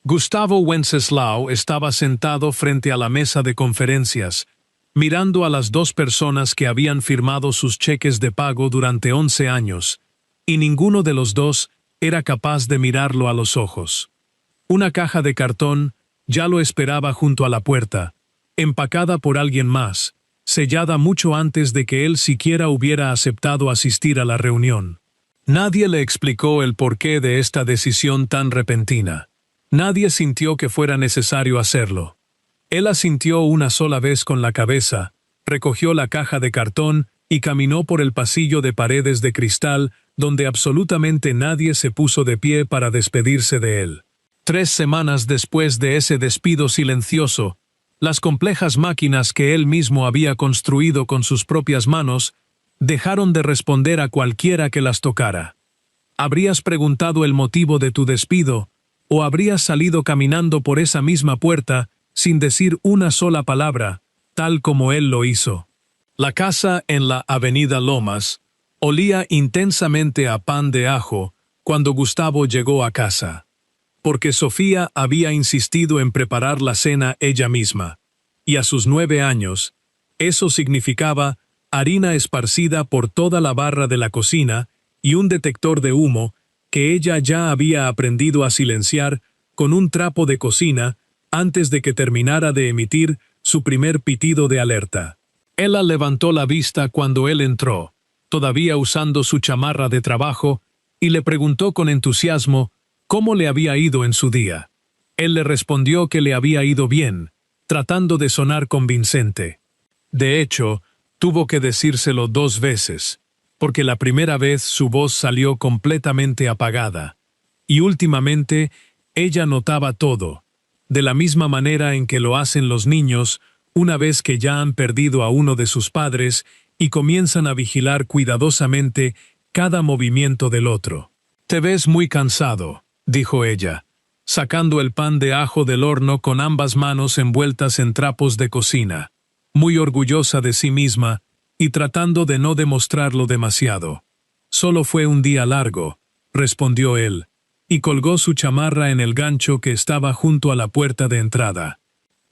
Gustavo Wenceslao estaba sentado frente a la mesa de conferencias, mirando a las dos personas que habían firmado sus cheques de pago durante 11 años, y ninguno de los dos era capaz de mirarlo a los ojos. Una caja de cartón ya lo esperaba junto a la puerta, empacada por alguien más, sellada mucho antes de que él siquiera hubiera aceptado asistir a la reunión. Nadie le explicó el porqué de esta decisión tan repentina. Nadie sintió que fuera necesario hacerlo. Él asintió una sola vez con la cabeza, recogió la caja de cartón y caminó por el pasillo de paredes de cristal donde absolutamente nadie se puso de pie para despedirse de él. 3 semanas después de ese despido silencioso, las complejas máquinas que él mismo había construido con sus propias manos dejaron de responder a cualquiera que las tocara. ¿Habrías preguntado el motivo de tu despido o habrías salido caminando por esa misma puerta sin decir una sola palabra, tal como él lo hizo? La casa en la avenida Lomas olía intensamente a pan de ajo cuando Gustavo llegó a casa, porque Sofía había insistido en preparar la cena ella misma, y a sus 9 años, eso significaba harina esparcida por toda la barra de la cocina y un detector de humo que ella ya había aprendido a silenciar con un trapo de cocina antes de que terminara de emitir su primer pitido de alerta. Ella levantó la vista cuando él entró, todavía usando su chamarra de trabajo, y le preguntó con entusiasmo cómo le había ido en su día. Él le respondió que le había ido bien, tratando de sonar convincente. De hecho, tuvo que decírselo 2 veces, porque la primera vez su voz salió completamente apagada, y últimamente ella notaba todo, de la misma manera en que lo hacen los niños una vez que ya han perdido a uno de sus padres y comienzan a vigilar cuidadosamente cada movimiento del otro. «Te ves muy cansado», dijo ella, sacando el pan de ajo del horno con ambas manos envueltas en trapos de cocina, muy orgullosa de sí misma y tratando de no demostrarlo demasiado. «Solo fue un día largo», respondió él, y colgó su chamarra en el gancho que estaba junto a la puerta de entrada.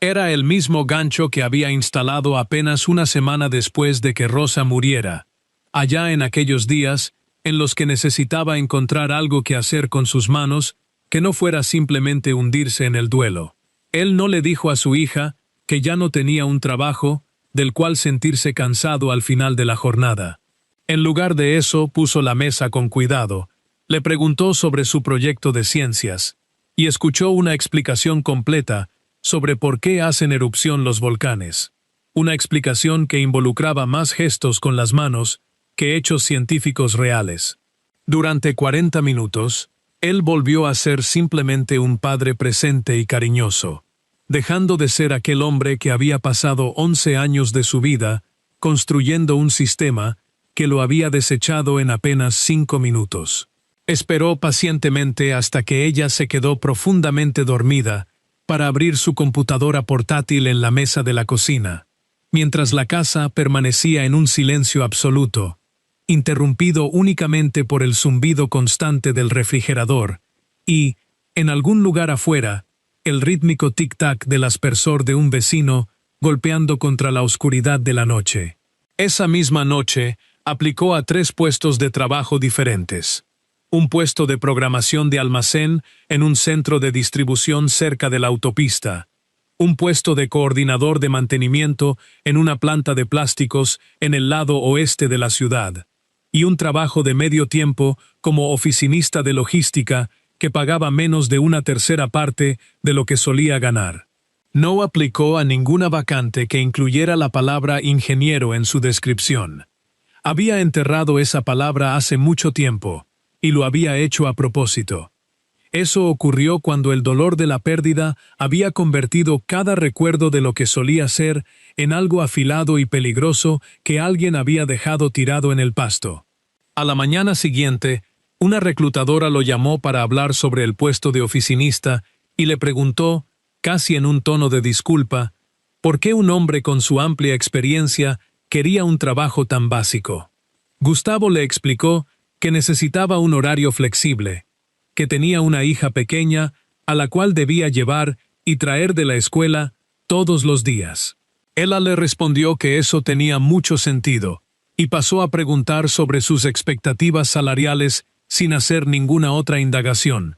Era el mismo gancho que había instalado apenas una semana después de que Rosa muriera, allá en aquellos días en los que necesitaba encontrar algo que hacer con sus manos que no fuera simplemente hundirse en el duelo. Él no le dijo a su hija que ya no tenía un trabajo del cual sentirse cansado al final de la jornada. En lugar de eso, puso la mesa con cuidado, le preguntó sobre su proyecto de ciencias, y escuchó una explicación completa sobre por qué hacen erupción los volcanes. Una explicación que involucraba más gestos con las manos que hechos científicos reales. Durante 40 minutos, él volvió a ser simplemente un padre presente y cariñoso, dejando de ser aquel hombre que había pasado 11 años de su vida construyendo un sistema que lo había desechado en apenas 5 minutos. Esperó pacientemente hasta que ella se quedó profundamente dormida para abrir su computadora portátil en la mesa de la cocina, mientras la casa permanecía en un silencio absoluto, interrumpido únicamente por el zumbido constante del refrigerador y, en algún lugar afuera, el rítmico tic-tac del aspersor de un vecino golpeando contra la oscuridad de la noche. Esa misma noche, aplicó a 3 puestos de trabajo diferentes. Un puesto de programación de almacén en un centro de distribución cerca de la autopista. Un puesto de coordinador de mantenimiento en una planta de plásticos en el lado oeste de la ciudad. Y un trabajo de medio tiempo como oficinista de logística que pagaba menos de 1/3 parte de lo que solía ganar. No aplicó a ninguna vacante que incluyera la palabra ingeniero en su descripción. Había enterrado esa palabra hace mucho tiempo, y lo había hecho a propósito. Eso ocurrió cuando el dolor de la pérdida había convertido cada recuerdo de lo que solía ser en algo afilado y peligroso que alguien había dejado tirado en el pasto. A la mañana siguiente, una reclutadora lo llamó para hablar sobre el puesto de oficinista y le preguntó, casi en un tono de disculpa, por qué un hombre con su amplia experiencia quería un trabajo tan básico. Gustavo le explicó que necesitaba un horario flexible, que tenía una hija pequeña a la cual debía llevar y traer de la escuela todos los días. Ella le respondió que eso tenía mucho sentido, y pasó a preguntar sobre sus expectativas salariales sin hacer ninguna otra indagación,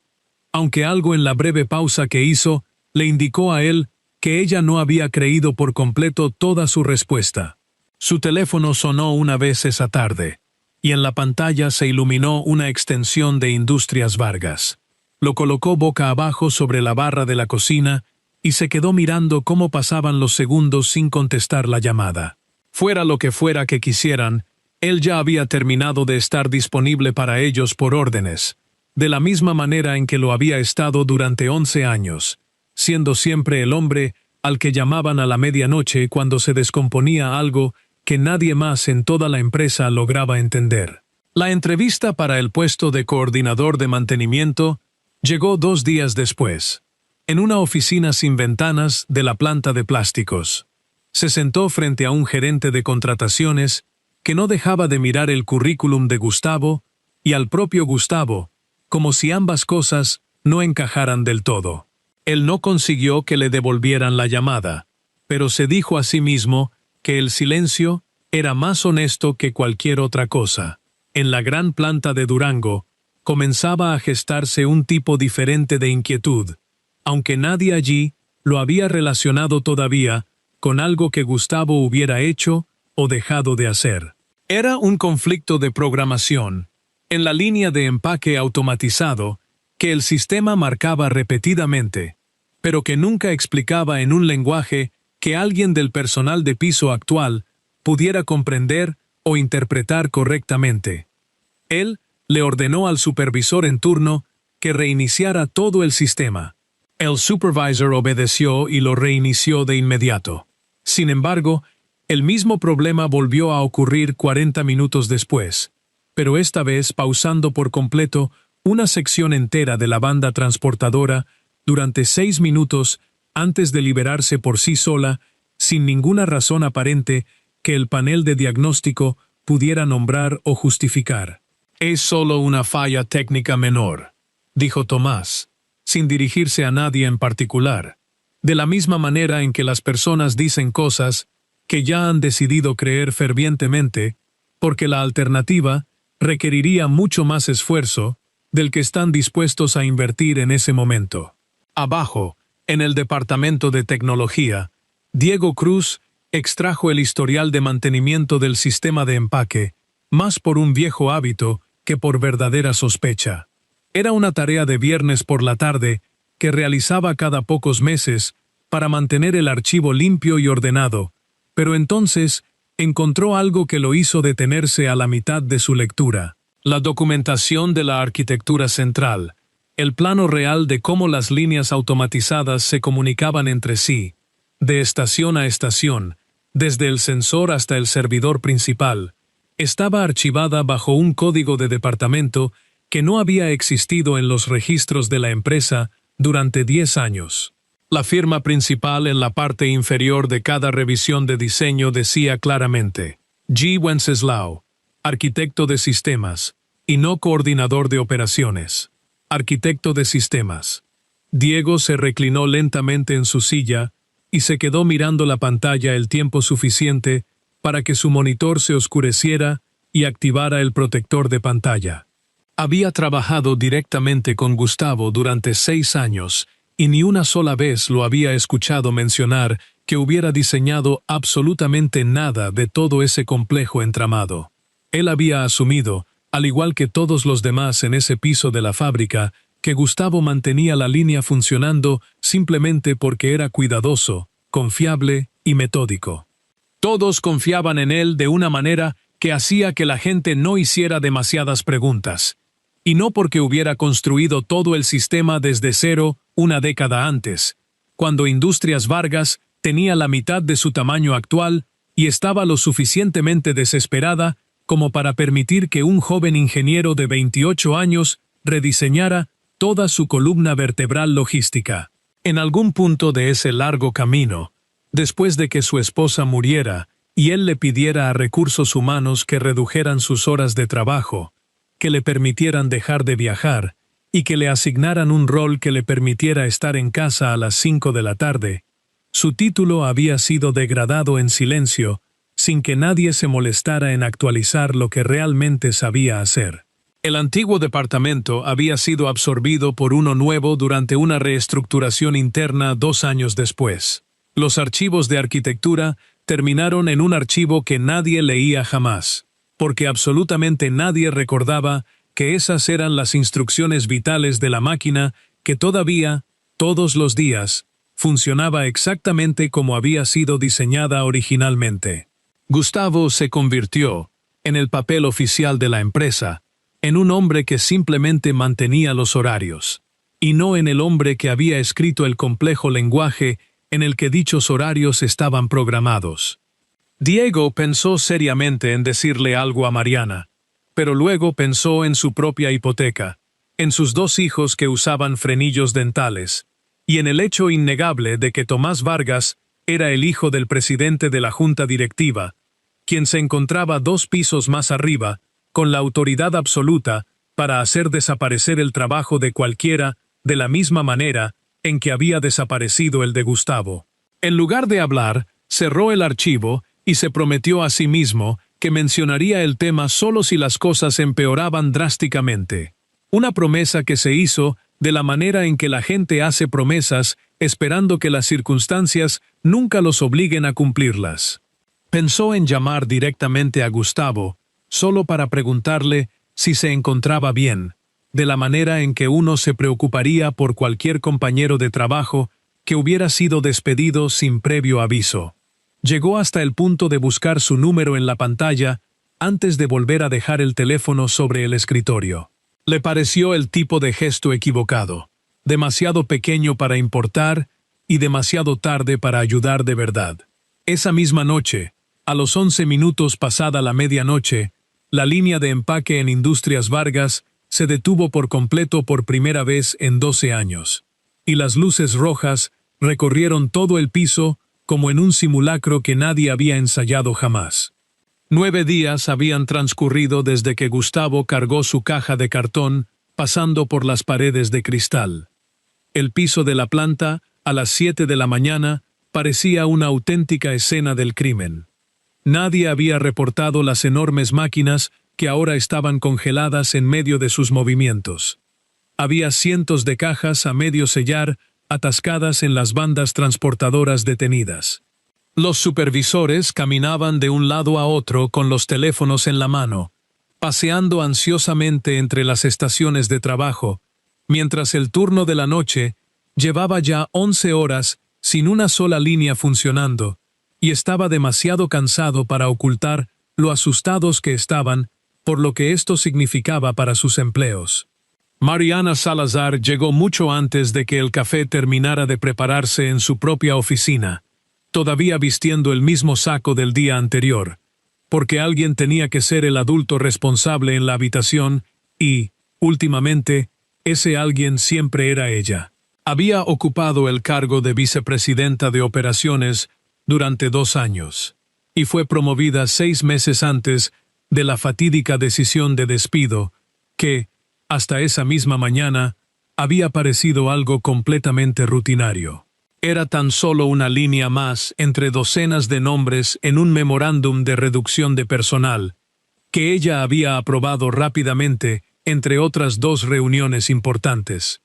aunque algo en la breve pausa que hizo le indicó a él que ella no había creído por completo toda su respuesta. Su teléfono sonó una vez esa tarde, y en la pantalla se iluminó una extensión de Industrias Vargas. Lo colocó boca abajo sobre la barra de la cocina y se quedó mirando cómo pasaban los segundos sin contestar la llamada. Fuera lo que fuera que quisieran, él ya había terminado de estar disponible para ellos por órdenes, de la misma manera en que lo había estado durante 11 años, siendo siempre el hombre al que llamaban a la medianoche cuando se descomponía algo que nadie más en toda la empresa lograba entender. La entrevista para el puesto de coordinador de mantenimiento llegó 2 días después, en una oficina sin ventanas de la planta de plásticos. Se sentó frente a un gerente de contrataciones que no dejaba de mirar el currículum de Gustavo y al propio Gustavo, como si ambas cosas no encajaran del todo. Él no consiguió que le devolvieran la llamada, pero se dijo a sí mismo que el silencio era más honesto que cualquier otra cosa. En la gran planta de Durango comenzaba a gestarse un tipo diferente de inquietud, aunque nadie allí lo había relacionado todavía con algo que Gustavo hubiera hecho o dejado de hacer. Era un conflicto de programación, en la línea de empaque automatizado, que el sistema marcaba repetidamente, pero que nunca explicaba en un lenguaje que alguien del personal de piso actual pudiera comprender o interpretar correctamente. Él le ordenó al supervisor en turno que reiniciara todo el sistema. El supervisor obedeció y lo reinició de inmediato. Sin embargo, el mismo problema volvió a ocurrir 40 minutos después, pero esta vez pausando por completo una sección entera de la banda transportadora durante 6 minutos antes de liberarse por sí sola, sin ninguna razón aparente que el panel de diagnóstico pudiera nombrar o justificar. «Es solo una falla técnica menor», dijo Tomás, sin dirigirse a nadie en particular, de la misma manera en que las personas dicen cosas que ya han decidido creer fervientemente, porque la alternativa requeriría mucho más esfuerzo del que están dispuestos a invertir en ese momento. Abajo, en el departamento de tecnología, Diego Cruz extrajo el historial de mantenimiento del sistema de empaque, más por un viejo hábito que por verdadera sospecha. Era una tarea de viernes por la tarde que realizaba cada pocos meses para mantener el archivo limpio y ordenado, pero entonces encontró algo que lo hizo detenerse a la mitad de su lectura: la documentación de la arquitectura central, el plano real de cómo las líneas automatizadas se comunicaban entre sí, de estación a estación, desde el sensor hasta el servidor principal. Estaba archivada bajo un código de departamento que no había existido en los registros de la empresa durante 10 años. La firma principal en la parte inferior de cada revisión de diseño decía claramente: G. Wenceslao, arquitecto de sistemas, y no coordinador de operaciones. Arquitecto de sistemas. Diego se reclinó lentamente en su silla y se quedó mirando la pantalla el tiempo suficiente para que su monitor se oscureciera y activara el protector de pantalla. Había trabajado directamente con Gustavo durante 6 años y ni una sola vez lo había escuchado mencionar que hubiera diseñado absolutamente nada de todo ese complejo entramado. Él había asumido, al igual que todos los demás en ese piso de la fábrica, que Gustavo mantenía la línea funcionando simplemente porque era cuidadoso, confiable y metódico. Todos confiaban en él de una manera que hacía que la gente no hiciera demasiadas preguntas, y no porque hubiera construido todo el sistema desde cero una década antes, cuando Industrias Vargas tenía la mitad de su tamaño actual y estaba lo suficientemente desesperada como para permitir que un joven ingeniero de 28 años rediseñara toda su columna vertebral logística. En algún punto de ese largo camino, después de que su esposa muriera y él le pidiera a recursos humanos que redujeran sus horas de trabajo, que le permitieran dejar de viajar y que le asignaran un rol que le permitiera estar en casa a las 5 de la tarde, su título había sido degradado en silencio, sin que nadie se molestara en actualizar lo que realmente sabía hacer. El antiguo departamento había sido absorbido por uno nuevo durante una reestructuración interna 2 años después. Los archivos de arquitectura terminaron en un archivo que nadie leía jamás, porque absolutamente nadie recordaba que esas eran las instrucciones vitales de la máquina que todavía, todos los días, funcionaba exactamente como había sido diseñada originalmente. Gustavo se convirtió, en el papel oficial de la empresa, en un hombre que simplemente mantenía los horarios, y no en el hombre que había escrito el complejo lenguaje en el que dichos horarios estaban programados. Diego pensó seriamente en decirle algo a Mariana, pero luego pensó en su propia hipoteca, en sus 2 hijos que usaban frenillos dentales, y en el hecho innegable de que Tomás Vargas era el hijo del presidente de la junta directiva, quien se encontraba 2 pisos más arriba, con la autoridad absoluta para hacer desaparecer el trabajo de cualquiera de la misma manera en que había desaparecido el de Gustavo. En lugar de hablar, cerró el archivo y se prometió a sí mismo que mencionaría el tema solo si las cosas empeoraban drásticamente. Una promesa que se hizo de la manera en que la gente hace promesas esperando que las circunstancias nunca los obliguen a cumplirlas. Pensó en llamar directamente a Gustavo, solo para preguntarle si se encontraba bien, de la manera en que uno se preocuparía por cualquier compañero de trabajo que hubiera sido despedido sin previo aviso. Llegó hasta el punto de buscar su número en la pantalla antes de volver a dejar el teléfono sobre el escritorio. Le pareció el tipo de gesto equivocado, demasiado pequeño para importar y demasiado tarde para ayudar de verdad. Esa misma noche, a los 11 minutos pasada la medianoche, la línea de empaque en Industrias Vargas se detuvo por completo por primera vez en 12 años, y las luces rojas recorrieron todo el piso como en un simulacro que nadie había ensayado jamás. 9 días habían transcurrido desde que Gustavo cargó su caja de cartón pasando por las paredes de cristal. El piso de la planta, a las 7 de la mañana, parecía una auténtica escena del crimen. Nadie había reportado las enormes máquinas que ahora estaban congeladas en medio de sus movimientos. Había cientos de cajas a medio sellar, atascadas en las bandas transportadoras detenidas. Los supervisores caminaban de un lado a otro con los teléfonos en la mano, paseando ansiosamente entre las estaciones de trabajo, mientras el turno de la noche llevaba ya 11 horas sin una sola línea funcionando, y estaba demasiado cansado para ocultar lo asustados que estaban por lo que esto significaba para sus empleos. Mariana Salazar llegó mucho antes de que el café terminara de prepararse en su propia oficina, todavía vistiendo el mismo saco del día anterior, porque alguien tenía que ser el adulto responsable en la habitación y, últimamente, ese alguien siempre era ella. Había ocupado el cargo de vicepresidenta de operaciones durante 2 años, y fue promovida 6 meses antes de la fatídica decisión de despido que, hasta esa misma mañana, había parecido algo completamente rutinario. Era tan solo una línea más entre docenas de nombres en un memorándum de reducción de personal, que ella había aprobado rápidamente entre otras 2 reuniones importantes.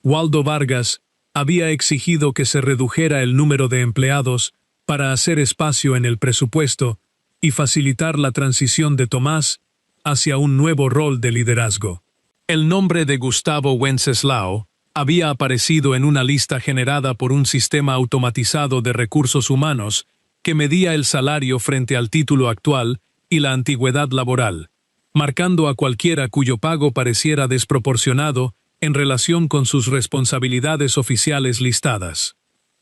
Waldo Vargas había exigido que se redujera el número de empleados para hacer espacio en el presupuesto y facilitar la transición de Tomás hacia un nuevo rol de liderazgo. El nombre de Gustavo Wenceslao había aparecido en una lista generada por un sistema automatizado de recursos humanos que medía el salario frente al título actual y la antigüedad laboral, marcando a cualquiera cuyo pago pareciera desproporcionado en relación con sus responsabilidades oficiales listadas.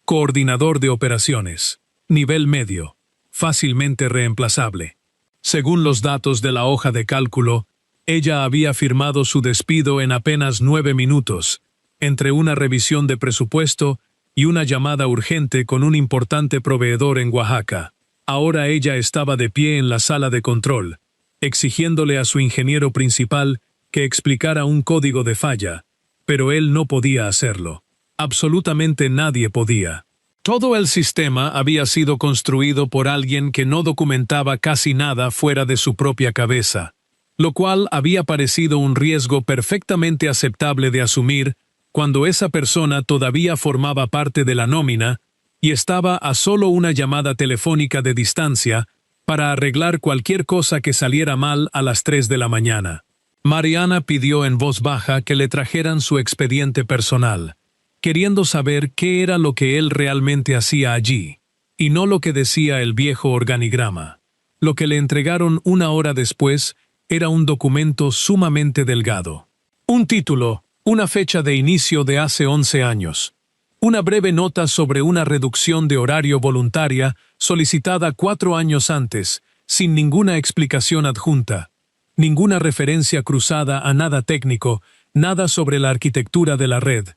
Coordinador de operaciones. Nivel medio. Fácilmente reemplazable. Según los datos de la hoja de cálculo, ella había firmado su despido en apenas 9 minutos, entre una revisión de presupuesto y una llamada urgente con un importante proveedor en Oaxaca. Ahora ella estaba de pie en la sala de control, exigiéndole a su ingeniero principal que explicara un código de falla, pero él no podía hacerlo. Absolutamente nadie podía. Todo el sistema había sido construido por alguien que no documentaba casi nada fuera de su propia cabeza, lo cual había parecido un riesgo perfectamente aceptable de asumir cuando esa persona todavía formaba parte de la nómina y estaba a solo una llamada telefónica de distancia para arreglar cualquier cosa que saliera mal a las 3 de la mañana. Mariana pidió en voz baja que le trajeran su expediente personal, queriendo saber qué era lo que él realmente hacía allí, y no lo que decía el viejo organigrama. Lo que le entregaron una hora después era un documento sumamente delgado. Un título, una fecha de inicio de hace 11 años. Una breve nota sobre una reducción de horario voluntaria solicitada 4 años antes, sin ninguna explicación adjunta. Ninguna referencia cruzada a nada técnico, nada sobre la arquitectura de la red.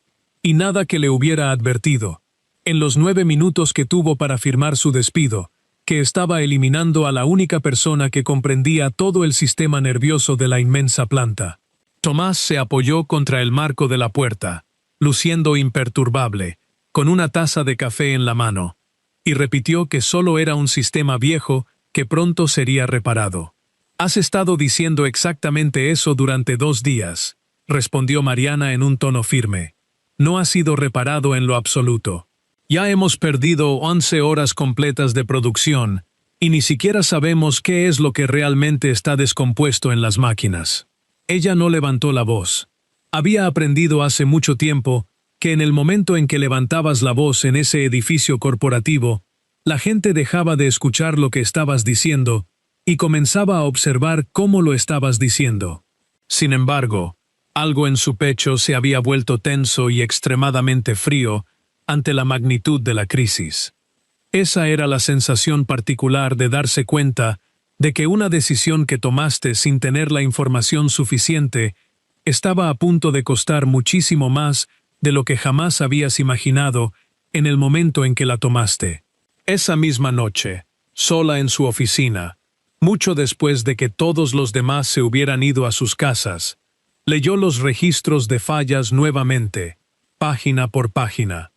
Y nada que le hubiera advertido, en los 9 minutos que tuvo para firmar su despido, que estaba eliminando a la única persona que comprendía todo el sistema nervioso de la inmensa planta. Tomás se apoyó contra el marco de la puerta, luciendo imperturbable, con una taza de café en la mano, y repitió que solo era un sistema viejo que pronto sería reparado. «Has estado diciendo exactamente eso durante 2 días», respondió Mariana en un tono firme. «No ha sido reparado en lo absoluto. Ya hemos perdido 11 horas completas de producción, y ni siquiera sabemos qué es lo que realmente está descompuesto en las máquinas». Ella no levantó la voz. Había aprendido hace mucho tiempo que en el momento en que levantabas la voz en ese edificio corporativo, la gente dejaba de escuchar lo que estabas diciendo y comenzaba a observar cómo lo estabas diciendo. Sin embargo, algo en su pecho se había vuelto tenso y extremadamente frío ante la magnitud de la crisis. Esa era la sensación particular de darse cuenta de que una decisión que tomaste sin tener la información suficiente estaba a punto de costar muchísimo más de lo que jamás habías imaginado en el momento en que la tomaste. Esa misma noche, sola en su oficina, mucho después de que todos los demás se hubieran ido a sus casas, leyó los registros de fallas nuevamente, página por página.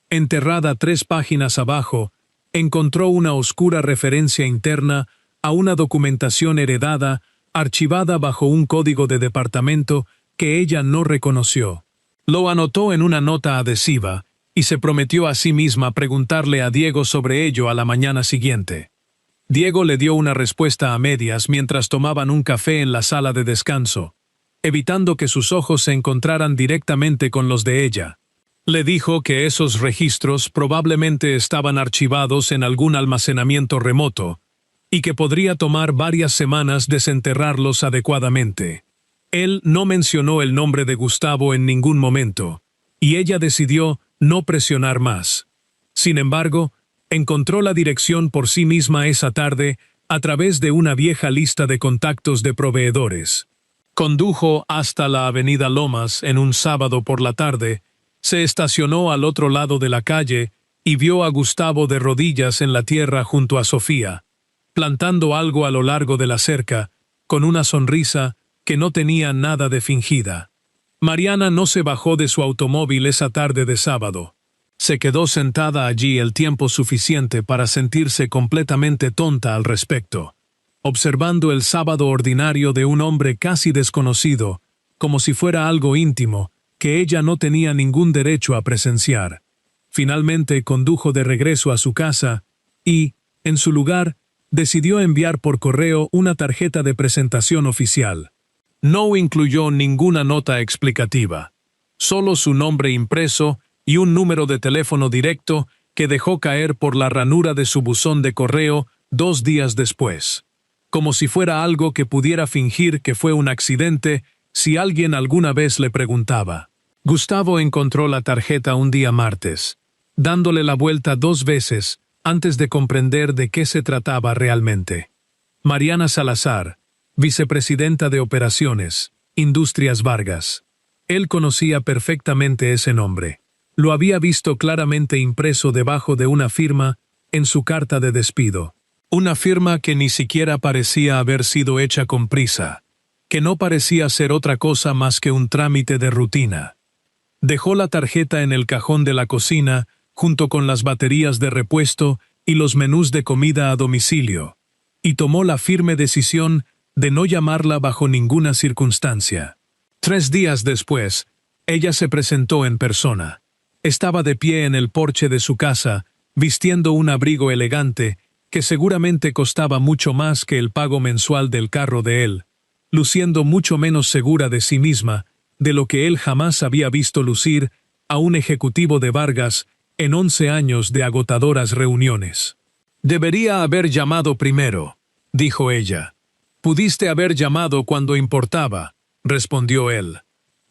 Enterrada 3 páginas abajo, encontró una oscura referencia interna a una documentación heredada, archivada bajo un código de departamento que ella no reconoció. Lo anotó en una nota adhesiva y se prometió a sí misma preguntarle a Diego sobre ello a la mañana siguiente. Diego le dio una respuesta a medias mientras tomaban un café en la sala de descanso, evitando que sus ojos se encontraran directamente con los de ella. Le dijo que esos registros probablemente estaban archivados en algún almacenamiento remoto, y que podría tomar varias semanas desenterrarlos adecuadamente. Él no mencionó el nombre de Gustavo en ningún momento, y ella decidió no presionar más. Sin embargo, encontró la dirección por sí misma esa tarde a través de una vieja lista de contactos de proveedores. Condujo hasta la avenida Lomas en un sábado por la tarde, se estacionó al otro lado de la calle y vio a Gustavo de rodillas en la tierra junto a Sofía, plantando algo a lo largo de la cerca, con una sonrisa que no tenía nada de fingida. Mariana no se bajó de su automóvil esa tarde de sábado. Se quedó sentada allí el tiempo suficiente para sentirse completamente tonta al respecto, observando el sábado ordinario de un hombre casi desconocido, como si fuera algo íntimo, que ella no tenía ningún derecho a presenciar. Finalmente condujo de regreso a su casa y, en su lugar, decidió enviar por correo una tarjeta de presentación oficial. No incluyó ninguna nota explicativa, solo su nombre impreso y un número de teléfono directo que dejó caer por la ranura de su buzón de correo 2 días después, como si fuera algo que pudiera fingir que fue un accidente si alguien alguna vez le preguntaba. Gustavo encontró la tarjeta un día martes, dándole la vuelta 2 veces antes de comprender de qué se trataba realmente. Mariana Salazar, vicepresidenta de Operaciones, Industrias Vargas. Él conocía perfectamente ese nombre. Lo había visto claramente impreso debajo de una firma en su carta de despido. Una firma que ni siquiera parecía haber sido hecha con prisa, que no parecía ser otra cosa más que un trámite de rutina. Dejó la tarjeta en el cajón de la cocina, junto con las baterías de repuesto y los menús de comida a domicilio, y tomó la firme decisión de no llamarla bajo ninguna circunstancia. 3 días después, ella se presentó en persona. Estaba de pie en el porche de su casa, vistiendo un abrigo elegante que seguramente costaba mucho más que el pago mensual del carro de él, luciendo mucho menos segura de sí misma de lo que él jamás había visto lucir a un ejecutivo de Vargas en 11 años de agotadoras reuniones. «Debería haber llamado primero», dijo ella. «Pudiste haber llamado cuando importaba», respondió él.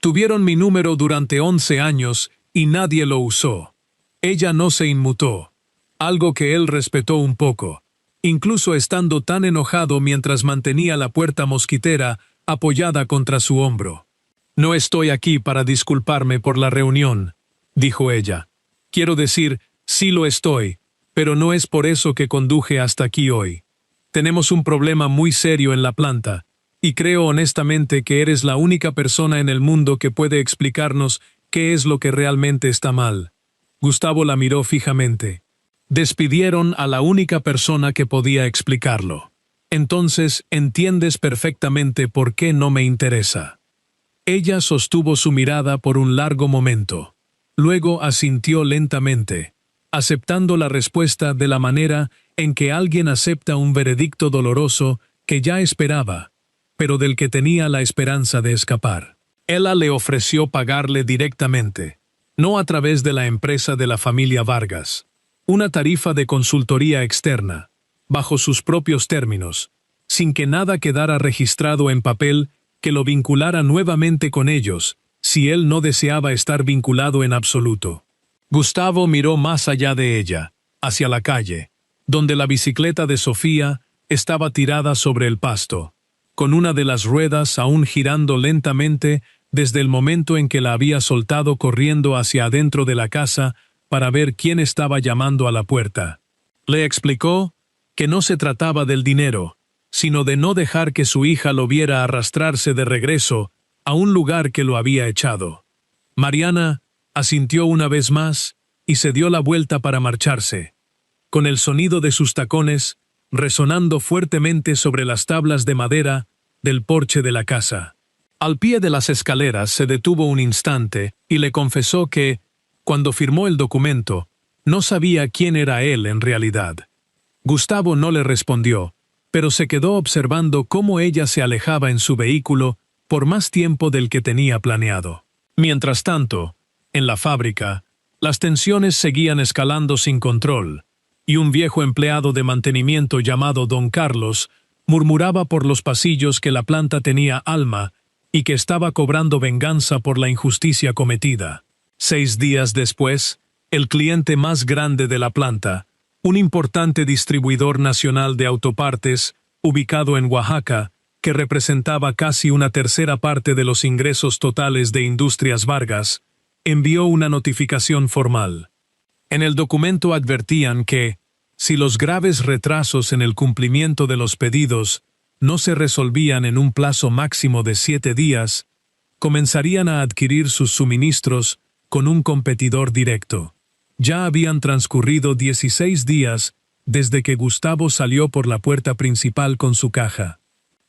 «Tuvieron mi número durante 11 años y nadie lo usó». Ella no se inmutó, algo que él respetó un poco, incluso estando tan enojado mientras mantenía la puerta mosquitera apoyada contra su hombro. «No estoy aquí para disculparme por la reunión», dijo ella. «Quiero decir, sí lo estoy, pero no es por eso que conduje hasta aquí hoy. Tenemos un problema muy serio en la planta, y creo honestamente que eres la única persona en el mundo que puede explicarnos qué es lo que realmente está mal». Gustavo la miró fijamente. «Despidieron a la única persona que podía explicarlo. Entonces entiendes perfectamente por qué no me interesa». Ella sostuvo su mirada por un largo momento. Luego asintió lentamente, aceptando la respuesta de la manera en que alguien acepta un veredicto doloroso que ya esperaba, pero del que tenía la esperanza de escapar. Ella le ofreció pagarle directamente, no a través de la empresa de la familia Vargas, una tarifa de consultoría externa, bajo sus propios términos, sin que nada quedara registrado en papel que lo vinculara nuevamente con ellos, si él no deseaba estar vinculado en absoluto. Gustavo miró más allá de ella, hacia la calle, donde la bicicleta de Sofía estaba tirada sobre el pasto, con una de las ruedas aún girando lentamente desde el momento en que la había soltado corriendo hacia adentro de la casa para ver quién estaba llamando a la puerta. Le explicó que no se trataba del dinero, sino de no dejar que su hija lo viera arrastrarse de regreso a un lugar que lo había echado. Mariana asintió una vez más y se dio la vuelta para marcharse, con el sonido de sus tacones resonando fuertemente sobre las tablas de madera del porche de la casa. Al pie de las escaleras se detuvo un instante y le confesó que, cuando firmó el documento, no sabía quién era él en realidad. Gustavo no le respondió, pero se quedó observando cómo ella se alejaba en su vehículo por más tiempo del que tenía planeado. Mientras tanto, en la fábrica, las tensiones seguían escalando sin control, y un viejo empleado de mantenimiento llamado Don Carlos murmuraba por los pasillos que la planta tenía alma y que estaba cobrando venganza por la injusticia cometida. 6 días después, el cliente más grande de la planta, un importante distribuidor nacional de autopartes, ubicado en Oaxaca, que representaba casi una tercera parte de los ingresos totales de Industrias Vargas, envió una notificación formal. En el documento advertían que, si los graves retrasos en el cumplimiento de los pedidos no se resolvían en un plazo máximo de 7 días, comenzarían a adquirir sus suministros con un competidor directo. Ya habían transcurrido 16 días desde que Gustavo salió por la puerta principal con su caja.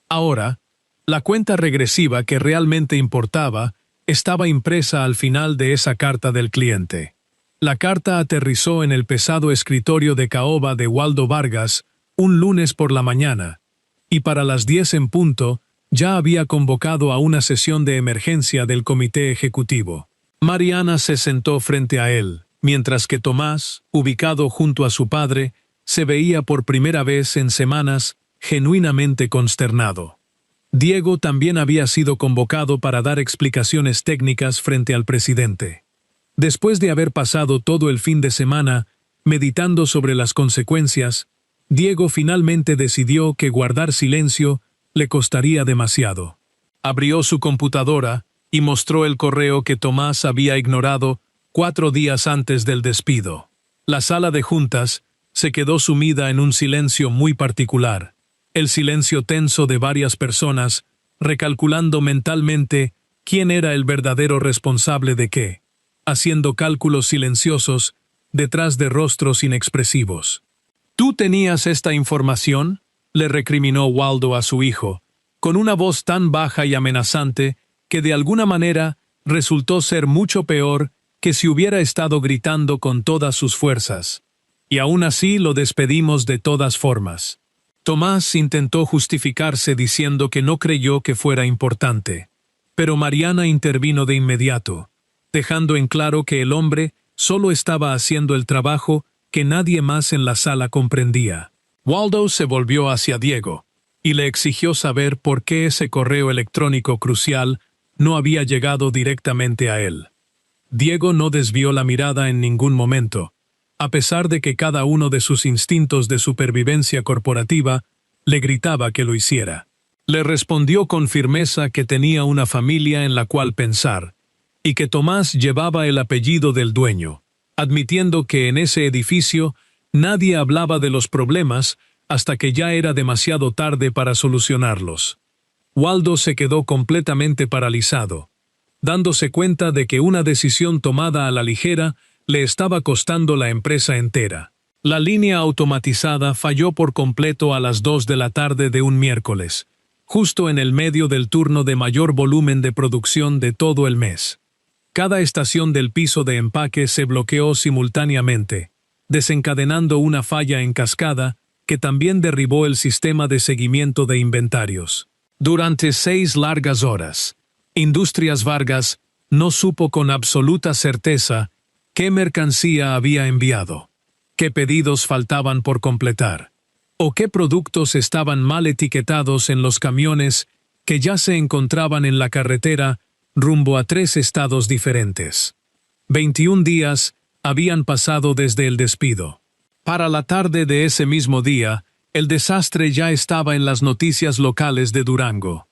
Ahora, la cuenta regresiva que realmente importaba estaba impresa al final de esa carta del cliente. La carta aterrizó en el pesado escritorio de caoba de Waldo Vargas un lunes por la mañana, y para las 10 en punto ya había convocado a una sesión de emergencia del comité ejecutivo. Mariana se sentó frente a él, mientras que Tomás, ubicado junto a su padre, se veía por primera vez en semanas genuinamente consternado. Diego también había sido convocado para dar explicaciones técnicas frente al presidente. Después de haber pasado todo el fin de semana meditando sobre las consecuencias, Diego finalmente decidió que guardar silencio le costaría demasiado. Abrió su computadora y mostró el correo que Tomás había ignorado 4 días antes del despido. La sala de juntas se quedó sumida en un silencio muy particular, el silencio tenso de varias personas, recalculando mentalmente quién era el verdadero responsable de qué. haciendo cálculos silenciosos detrás de rostros inexpresivos. ¿Tú tenías esta información?, le recriminó Waldo a su hijo, con una voz tan baja y amenazante que de alguna manera resultó ser mucho peor que si hubiera estado gritando con todas sus fuerzas. Y aún así lo despedimos de todas formas. Tomás intentó justificarse diciendo que no creyó que fuera importante, pero Mariana intervino de inmediato, dejando en claro que el hombre solo estaba haciendo el trabajo que nadie más en la sala comprendía. Waldo se volvió hacia Diego y le exigió saber por qué ese correo electrónico crucial no había llegado directamente a él. Diego no desvió la mirada en ningún momento, a pesar de que cada uno de sus instintos de supervivencia corporativa le gritaba que lo hiciera. Le respondió con firmeza que tenía una familia en la cual pensar, y que Tomás llevaba el apellido del dueño, admitiendo que en ese edificio nadie hablaba de los problemas hasta que ya era demasiado tarde para solucionarlos. Waldo se quedó completamente paralizado, dándose cuenta de que una decisión tomada a la ligera le estaba costando la empresa entera. La línea automatizada falló por completo a las 2 de la tarde de un miércoles, justo en el medio del turno de mayor volumen de producción de todo el mes. Cada estación del piso de empaque se bloqueó simultáneamente, desencadenando una falla en cascada que también derribó el sistema de seguimiento de inventarios. Durante 6 largas horas, Industrias Vargas no supo con absoluta certeza qué mercancía había enviado, qué pedidos faltaban por completar, o qué productos estaban mal etiquetados en los camiones que ya se encontraban en la carretera rumbo a 3 estados diferentes. 21 días habían pasado desde el despido. Para la tarde de ese mismo día, el desastre ya estaba en las noticias locales de Durango.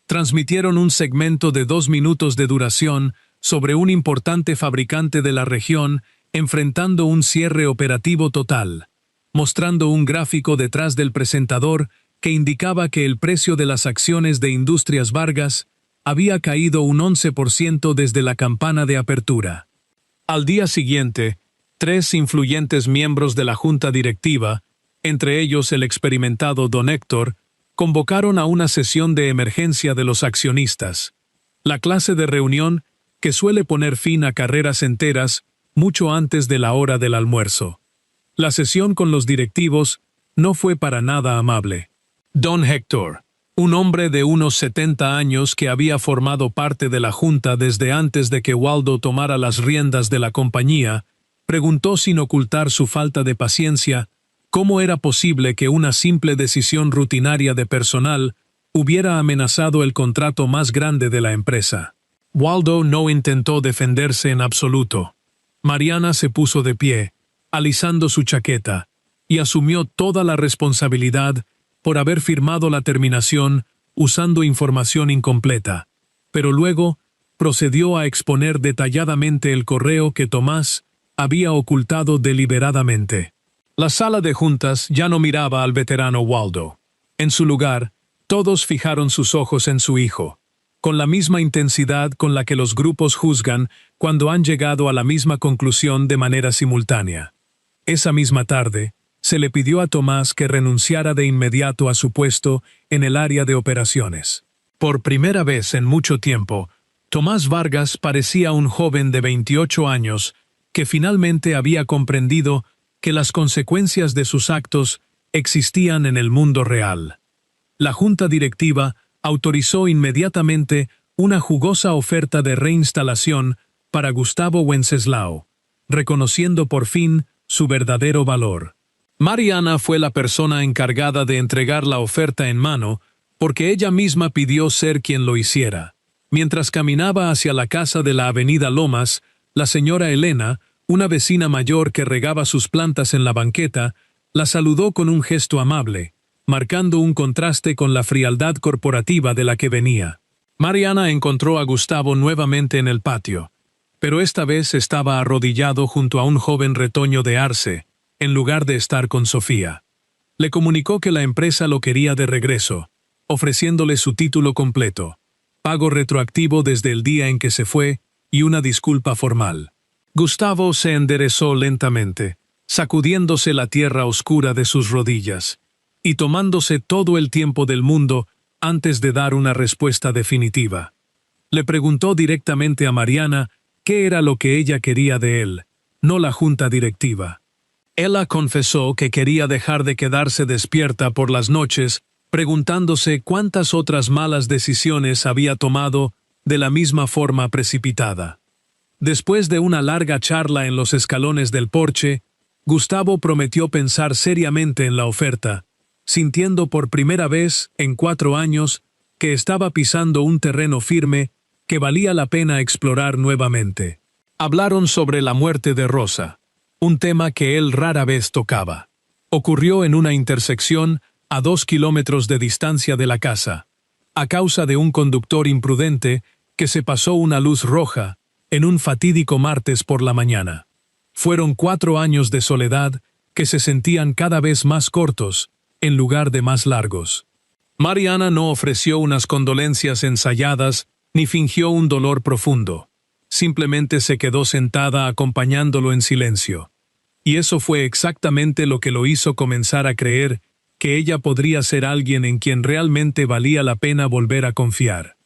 Transmitieron un segmento de 2 minutos de duración sobre un importante fabricante de la región enfrentando un cierre operativo total, mostrando un gráfico detrás del presentador que indicaba que el precio de las acciones de Industrias Vargas había caído un 11% desde la campana de apertura. Al día siguiente, 3 influyentes miembros de la junta directiva, entre ellos el experimentado don Héctor, convocaron a una sesión de emergencia de los accionistas, la clase de reunión que suele poner fin a carreras enteras mucho antes de la hora del almuerzo. La sesión con los directivos no fue para nada amable. Don Héctor, un hombre de unos 70 años que había formado parte de la junta desde antes de que Waldo tomara las riendas de la compañía, preguntó sin ocultar su falta de paciencia cómo era posible que una simple decisión rutinaria de personal hubiera amenazado el contrato más grande de la empresa. Waldo no intentó defenderse en absoluto. Mariana se puso de pie, alisando su chaqueta, y asumió toda la responsabilidad por haber firmado la terminación usando información incompleta, pero luego procedió a exponer detalladamente el correo que Tomás había ocultado deliberadamente. La sala de juntas ya no miraba al veterano Waldo. En su lugar, todos fijaron sus ojos en su hijo, con la misma intensidad con la que los grupos juzgan cuando han llegado a la misma conclusión de manera simultánea. Esa misma tarde, se le pidió a Tomás que renunciara de inmediato a su puesto en el área de operaciones. Por primera vez en mucho tiempo, Tomás Vargas parecía un joven de 28 años que finalmente había comprendido que las consecuencias de sus actos existían en el mundo real. La junta directiva autorizó inmediatamente una jugosa oferta de reinstalación para Gustavo Wenceslao, reconociendo por fin su verdadero valor. Mariana fue la persona encargada de entregar la oferta en mano porque ella misma pidió ser quien lo hiciera. Mientras caminaba hacia la casa de la avenida Lomas, la señora Elena, una vecina mayor que regaba sus plantas en la banqueta, la saludó con un gesto amable, marcando un contraste con la frialdad corporativa de la que venía. Mariana encontró a Gustavo nuevamente en el patio, pero esta vez estaba arrodillado junto a un joven retoño de arce, en lugar de estar con Sofía. Le comunicó que la empresa lo quería de regreso, ofreciéndole su título completo, pago retroactivo desde el día en que se fue y una disculpa formal. Gustavo se enderezó lentamente, sacudiéndose la tierra oscura de sus rodillas, y tomándose todo el tiempo del mundo antes de dar una respuesta definitiva. Le preguntó directamente a Mariana qué era lo que ella quería de él, no la junta directiva. Ella confesó que quería dejar de quedarse despierta por las noches, preguntándose cuántas otras malas decisiones había tomado de la misma forma precipitada. Después de una larga charla en los escalones del porche, Gustavo prometió pensar seriamente en la oferta, sintiendo por primera vez en 4 años que estaba pisando un terreno firme que valía la pena explorar nuevamente. Hablaron sobre la muerte de Rosa, un tema que él rara vez tocaba. Ocurrió en una intersección a 2 kilómetros de distancia de la casa, a causa de un conductor imprudente que se pasó una luz roja en un fatídico martes por la mañana. Fueron 4 años de soledad que se sentían cada vez más cortos en lugar de más largos. Mariana no ofreció unas condolencias ensayadas ni fingió un dolor profundo. Simplemente se quedó sentada acompañándolo en silencio. Y eso fue exactamente lo que lo hizo comenzar a creer que ella podría ser alguien en quien realmente valía la pena volver a confiar.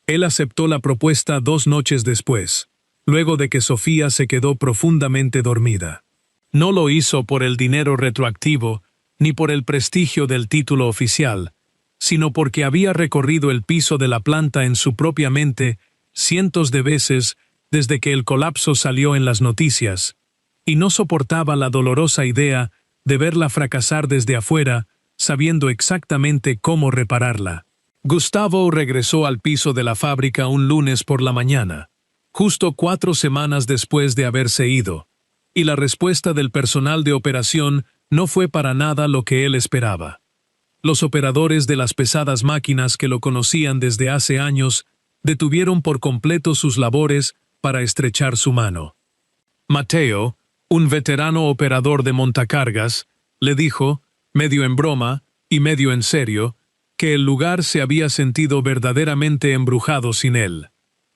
Él aceptó la propuesta 2 noches después, luego de que Sofía se quedó profundamente dormida. No lo hizo por el dinero retroactivo, ni por el prestigio del título oficial, sino porque había recorrido el piso de la planta en su propia mente cientos de veces desde que el colapso salió en las noticias, y no soportaba la dolorosa idea de verla fracasar desde afuera, sabiendo exactamente cómo repararla. Gustavo regresó al piso de la fábrica un lunes por la mañana, justo 4 semanas después de haberse ido, y la respuesta del personal de operación no fue para nada lo que él esperaba. Los operadores de las pesadas máquinas que lo conocían desde hace años detuvieron por completo sus labores para estrechar su mano. Mateo, un veterano operador de montacargas, le dijo, medio en broma y medio en serio, que el lugar se había sentido verdaderamente embrujado sin él.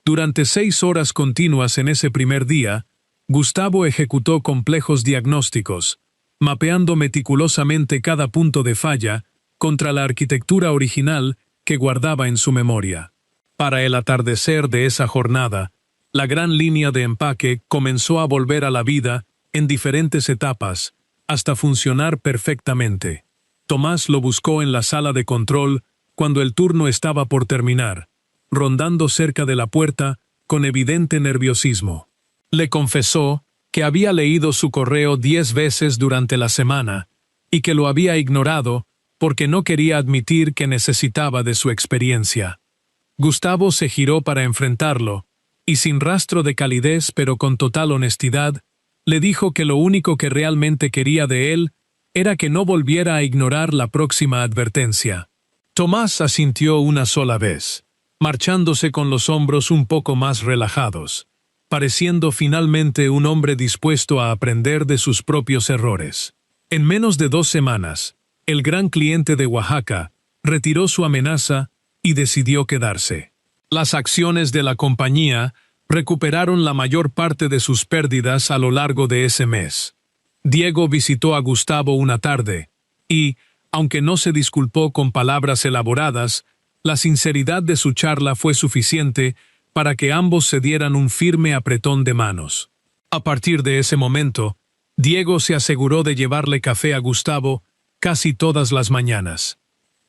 Durante 6 horas continuas en ese primer día, Gustavo ejecutó complejos diagnósticos, mapeando meticulosamente cada punto de falla contra la arquitectura original que guardaba en su memoria. Para el atardecer de esa jornada, la gran línea de empaque comenzó a volver a la vida en diferentes etapas, hasta funcionar perfectamente. Tomás lo buscó en la sala de control cuando el turno estaba por terminar, rondando cerca de la puerta con evidente nerviosismo. Le confesó que había leído su correo 10 veces durante la semana y que lo había ignorado porque no quería admitir que necesitaba de su experiencia. Gustavo se giró para enfrentarlo, y sin rastro de calidez pero con total honestidad, le dijo que lo único que realmente quería de él era que no volviera a ignorar la próxima advertencia. Tomás asintió una sola vez, marchándose con los hombros un poco más relajados, pareciendo finalmente un hombre dispuesto a aprender de sus propios errores. En menos de 2 semanas, el gran cliente de Oaxaca retiró su amenaza y decidió quedarse. Las acciones de la compañía recuperaron la mayor parte de sus pérdidas a lo largo de ese mes. Diego visitó a Gustavo una tarde y, aunque no se disculpó con palabras elaboradas, la sinceridad de su charla fue suficiente para que ambos se dieran un firme apretón de manos. A partir de ese momento, Diego se aseguró de llevarle café a Gustavo casi todas las mañanas.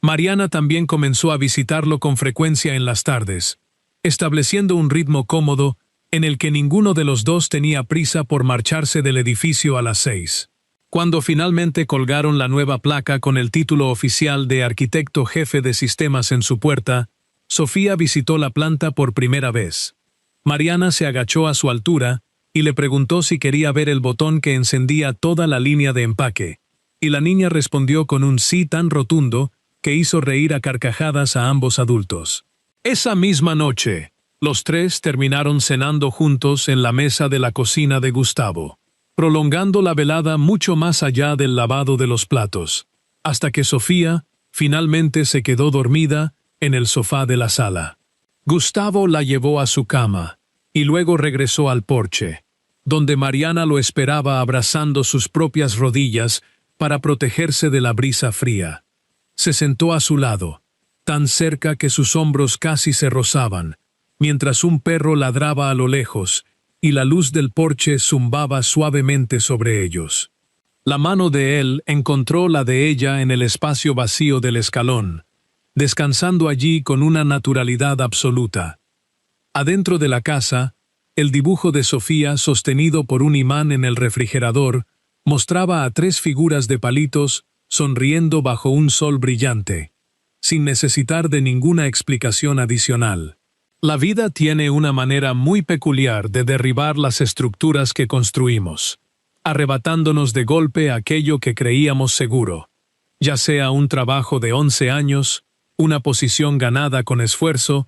Mariana también comenzó a visitarlo con frecuencia en las tardes, estableciendo un ritmo cómodo en el que ninguno de los dos tenía prisa por marcharse del edificio a las 6. Cuando finalmente colgaron la nueva placa con el título oficial de arquitecto jefe de sistemas en su puerta, Sofía visitó la planta por primera vez. Mariana se agachó a su altura y le preguntó si quería ver el botón que encendía toda la línea de empaque, y la niña respondió con un sí tan rotundo que hizo reír a carcajadas a ambos adultos. Esa misma noche, los 3 terminaron cenando juntos en la mesa de la cocina de Gustavo, prolongando la velada mucho más allá del lavado de los platos, hasta que Sofía finalmente se quedó dormida en el sofá de la sala. Gustavo la llevó a su cama, y luego regresó al porche. donde Mariana lo esperaba abrazando sus propias rodillas para protegerse de la brisa fría. Se sentó a su lado, tan cerca que sus hombros casi se rozaban, mientras un perro ladraba a lo lejos y la luz del porche zumbaba suavemente sobre ellos. La mano de él encontró la de ella en el espacio vacío del escalón, descansando allí con una naturalidad absoluta. Adentro de la casa, el dibujo de Sofía, sostenido por un imán en el refrigerador, mostraba a 3 figuras de palitos sonriendo bajo un sol brillante, sin necesitar de ninguna explicación adicional. La vida tiene una manera muy peculiar de derribar las estructuras que construimos, arrebatándonos de golpe aquello que creíamos seguro, ya sea un trabajo de 11 años, una posición ganada con esfuerzo,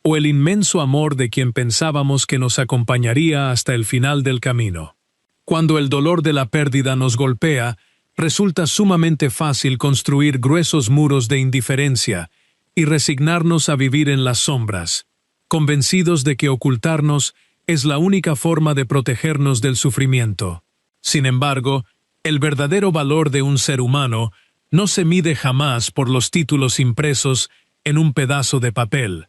o el inmenso amor de quien pensábamos que nos acompañaría hasta el final del camino. Cuando el dolor de la pérdida nos golpea, resulta sumamente fácil construir gruesos muros de indiferencia y resignarnos a vivir en las sombras, convencidos de que ocultarnos es la única forma de protegernos del sufrimiento. Sin embargo, el verdadero valor de un ser humano no se mide jamás por los títulos impresos en un pedazo de papel,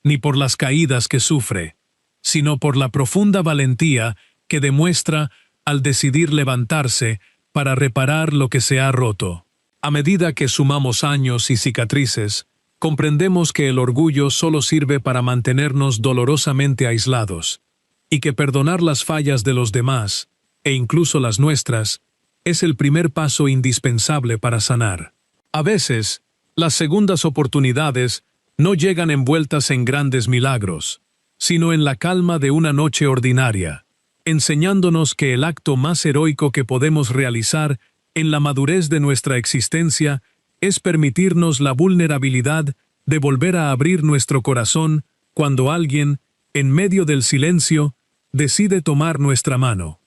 ni por las caídas que sufre, sino por la profunda valentía que demuestra al decidir levantarse para reparar lo que se ha roto. A medida que sumamos años y cicatrices, comprendemos que el orgullo solo sirve para mantenernos dolorosamente aislados, y que perdonar las fallas de los demás, e incluso las nuestras, es el primer paso indispensable para sanar. A veces, las segundas oportunidades no llegan envueltas en grandes milagros, sino en la calma de una noche ordinaria, enseñándonos que el acto más heroico que podemos realizar en la madurez de nuestra existencia es permitirnos la vulnerabilidad de volver a abrir nuestro corazón cuando alguien, en medio del silencio, decide tomar nuestra mano.